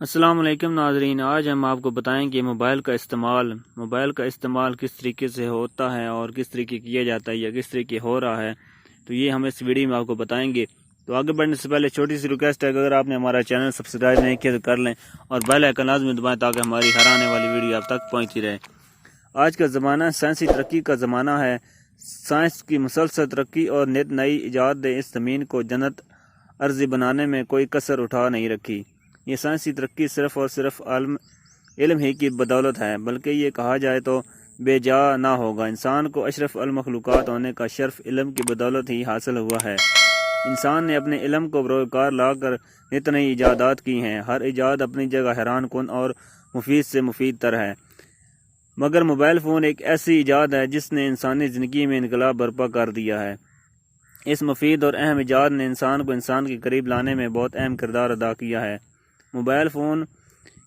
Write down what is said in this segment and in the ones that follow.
السلام علیکم ناظرین، آج ہم آپ کو بتائیں کہ موبائل کا استعمال کس طریقے سے ہوتا ہے اور کس طریقے کیا جاتا ہے یا کس طریقے ہو رہا ہے۔ تو یہ ہم اس ویڈیو میں آپ کو بتائیں گے۔ تو آگے بڑھنے سے پہلے چھوٹی سی ریکویسٹ ہے کہ اگر آپ نے ہمارا چینل سبسکرائب نہیں کیا تو کر لیں اور بیل آئیکن لازمی دبائیں تاکہ ہماری ہر آنے والی ویڈیو آپ تک پہنچتی رہے۔ آج کا زمانہ سائنسی ترقی کا زمانہ ہے۔ سائنس کی مسلسل ترقی اور نت نئی ایجاد نے اس زمین کو جنت ارضی بنانے میں کوئی کسر اٹھا نہیں رکھی۔ یہ سائنسی ترقی صرف اور صرف علم ہی کی بدولت ہے، بلکہ یہ کہا جائے تو بے جا نہ ہوگا۔ انسان کو اشرف المخلوقات ہونے کا شرف علم کی بدولت ہی حاصل ہوا ہے۔ انسان نے اپنے علم کو بروکار لا کر نت نئی ایجادات کی ہیں۔ ہر ایجاد اپنی جگہ حیران کن اور مفید سے مفید تر ہے، مگر موبائل فون ایک ایسی ایجاد ہے جس نے انسانی زندگی میں انقلاب برپا کر دیا ہے۔ اس مفید اور اہم ایجاد نے انسان کو انسان کے قریب لانے میں بہت اہم کردار ادا کیا ہے۔ موبائل فون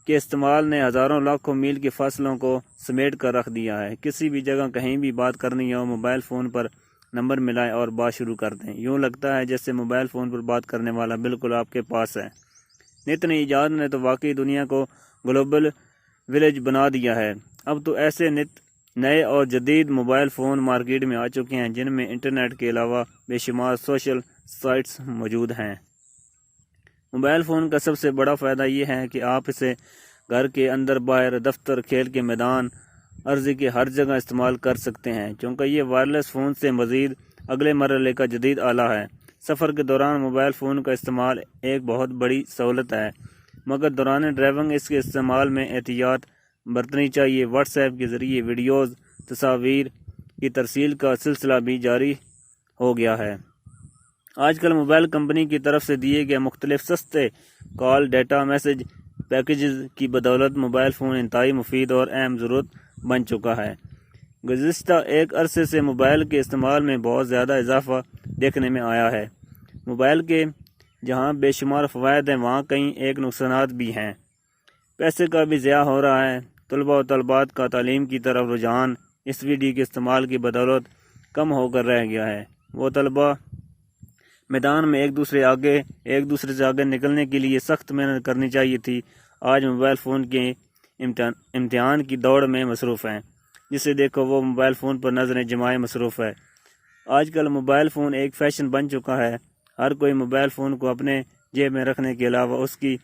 کے استعمال نے ہزاروں لاکھوں میل کے فاصلوں کو سمیٹ کر رکھ دیا ہے۔ کسی بھی جگہ کہیں بھی بات کرنی ہو، موبائل فون پر نمبر ملائیں اور بات شروع کر دیں۔ یوں لگتا ہے جیسے موبائل فون پر بات کرنے والا بالکل آپ کے پاس ہے۔ نت نئی ایجاد نے تو واقعی دنیا کو گلوبل ولیج بنا دیا ہے۔ اب تو ایسے نئے اور جدید موبائل فون مارکیٹ میں آ چکے ہیں جن میں انٹرنیٹ کے علاوہ بے شمار سوشل سائٹس موجود ہیں۔ موبائل فون کا سب سے بڑا فائدہ یہ ہے کہ آپ اسے گھر کے اندر، باہر، دفتر، کھیل کے میدان، عرضی کے ہر جگہ استعمال کر سکتے ہیں، چونکہ یہ وائرلیس فون سے مزید اگلے مرحلے کا جدید آلہ ہے۔ سفر کے دوران موبائل فون کا استعمال ایک بہت بڑی سہولت ہے، مگر دوران ڈرائیونگ اس کے استعمال میں احتیاط برتنی چاہیے۔ واٹس ایپ کے ذریعے ویڈیوز، تصاویر کی ترسیل کا سلسلہ بھی جاری ہو گیا ہے۔ آج کل موبائل کمپنی کی طرف سے دیے گئے مختلف سستے کال ڈیٹا میسج پیکیجز کی بدولت موبائل فون انتہائی مفید اور اہم ضرورت بن چکا ہے۔ گزشتہ ایک عرصے سے موبائل کے استعمال میں بہت زیادہ اضافہ دیکھنے میں آیا ہے۔ موبائل کے جہاں بے شمار فوائد ہیں، وہاں کئی ایک نقصانات بھی ہیں۔ پیسے کا بھی ضیاع ہو رہا ہے۔ طلباء و طالبات کا تعلیم کی طرف رجحان اس ویڈیو کے استعمال کی بدولت کم ہو کر رہ گیا ہے۔ وہ طلباء میدان میں ایک دوسرے سے آگے نکلنے کے لیے سخت محنت کرنی چاہیے تھی، آج موبائل فون کے امتحان کی دوڑ میں مصروف ہیں۔ جسے دیکھو وہ موبائل فون پر نظریں جمائے مصروف ہے۔ آج کل موبائل فون ایک فیشن بن چکا ہے۔ ہر کوئی موبائل فون کو اپنے جیب میں رکھنے کے علاوہ اس کی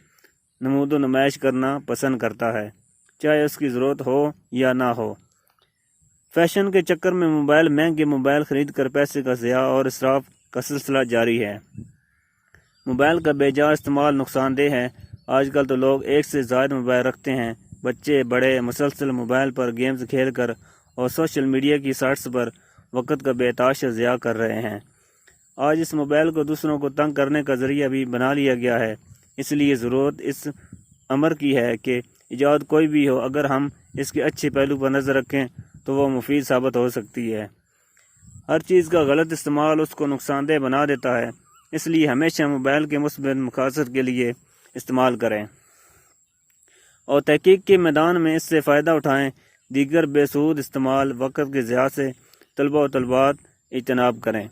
نمود و نمائش کرنا پسند کرتا ہے، چاہے اس کی ضرورت ہو یا نہ ہو۔ فیشن کے چکر میں مہنگے موبائل خرید کر پیسے کا ضیاع اور اسراف کا سلسلہ جاری ہے۔ موبائل کا بے جا استعمال نقصان دہ ہے۔ آج کل تو لوگ ایک سے زائد موبائل رکھتے ہیں۔ بچے بڑے مسلسل موبائل پر گیمز کھیل کر اور سوشل میڈیا کی سائٹس پر وقت کا بے تحاشا ضیاع کر رہے ہیں۔ آج اس موبائل کو دوسروں کو تنگ کرنے کا ذریعہ بھی بنا لیا گیا ہے۔ اس لیے ضرورت اس امر کی ہے کہ ایجاد کوئی بھی ہو، اگر ہم اس کے اچھے پہلو پر نظر رکھیں تو وہ مفید ثابت ہو سکتی ہے۔ ہر چیز کا غلط استعمال اس کو نقصان دہ بنا دیتا ہے، اس لیے ہمیشہ موبائل کے مثبت مقاصد کے لیے استعمال کریں اور تحقیق کے میدان میں اس سے فائدہ اٹھائیں۔ دیگر بے سود استعمال، وقت کے ضیاع سے طلباء و طالبات اجتناب کریں۔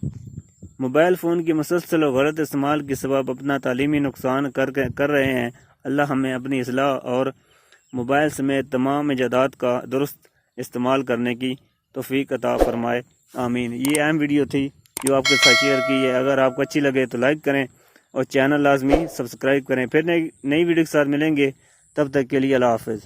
موبائل فون کی مسلسل اور غلط استعمال کے سبب اپنا تعلیمی نقصان کر رہے ہیں۔ اللہ ہمیں اپنی اصلاح اور موبائل سمیت تمام ایجادات کا درست استعمال کرنے کی توفیق عطا فرمائے، آمین۔ یہ اہم ویڈیو تھی جو آپ کے ساتھ شیئر کی ہے۔ اگر آپ کو اچھی لگے تو لائک کریں اور چینل لازمی سبسکرائب کریں۔ پھر نئی ویڈیو کے ساتھ ملیں گے، تب تک کے لیے اللہ حافظ۔